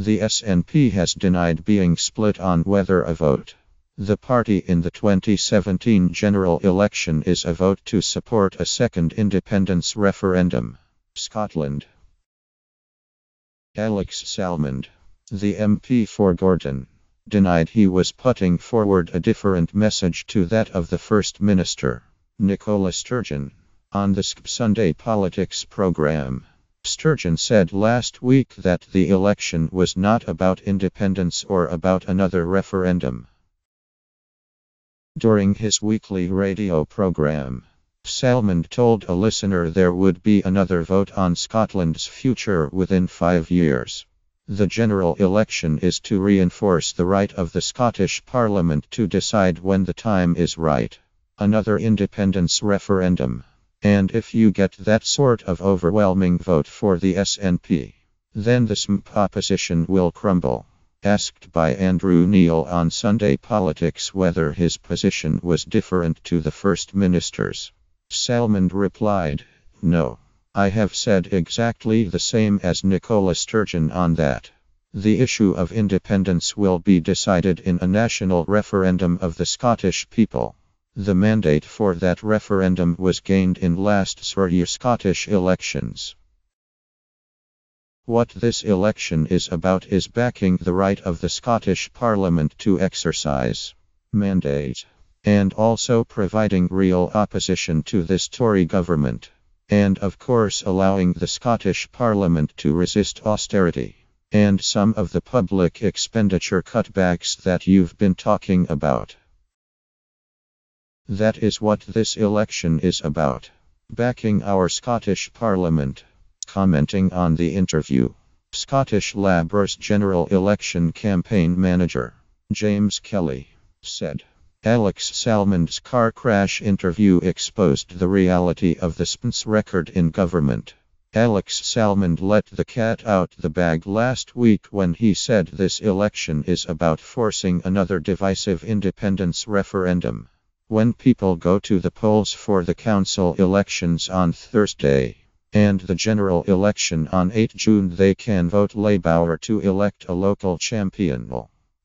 The SNP has denied being split on whether a vote. The party in the 2017 general election is a vote to support a second independence referendum. Scotland. Alex Salmond, the MP for Gordon, denied he was putting forward a different message to that of the First Minister, Nicola Sturgeon, on the Sunday Politics programme. Sturgeon said last week that the election was not about independence or about another referendum. During his weekly radio programme, Salmond told a listener there would be another vote on Scotland's future within 5 years. The general election is to reinforce the right of the Scottish Parliament to decide when the time is right. Another independence referendum. And if you get that sort of overwhelming vote for the SNP, then the SNP opposition will crumble. Asked by Andrew Neil on Sunday Politics whether his position was different to the First Minister's, Salmond replied, "No. I have said exactly the same as Nicola Sturgeon on that. The issue of independence will be decided in a national referendum of the Scottish people. The mandate for that referendum was gained in last year's Scottish elections. What this election is about is backing the right of the Scottish Parliament to exercise mandate, and also providing real opposition to this Tory government, and of course allowing the Scottish Parliament to resist austerity, and some of the public expenditure cutbacks that you've been talking about. That is what this election is about. Backing our Scottish Parliament." Commenting on the interview, Scottish Labour's general election campaign manager, James Kelly, said, Alex Salmond's car crash interview exposed the reality of the SNP's record in government. Alex Salmond let the cat out the bag last week when he said this election is about forcing another divisive independence referendum. When people go to the polls for the council elections on Thursday, and the general election on 8 June, they can vote Labour to elect a local champion,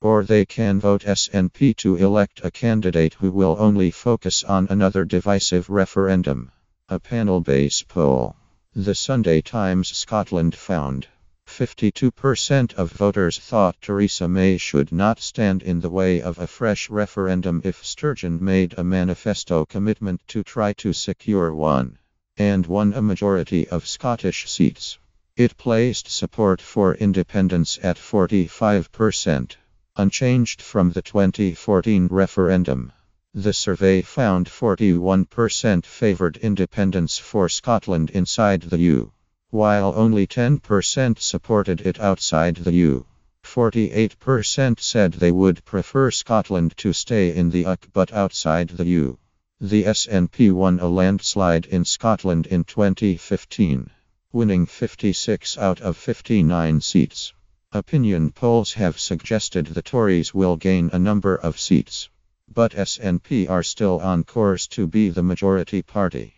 or they can vote SNP to elect a candidate who will only focus on another divisive referendum. A panel-based poll The Sunday Times Scotland found 52% of voters thought Theresa May should not stand in the way of a fresh referendum if Sturgeon made a manifesto commitment to try to secure one, and won a majority of Scottish seats. It placed support for independence at 45%, unchanged from the 2014 referendum. The survey found 41% favoured independence for Scotland inside the EU, while only 10% supported it outside the EU. 48% said they would prefer Scotland to stay in the UK but outside the EU. The SNP won a landslide in Scotland in 2015, winning 56 out of 59 seats. Opinion polls have suggested the Tories will gain a number of seats, but SNP are still on course to be the majority party.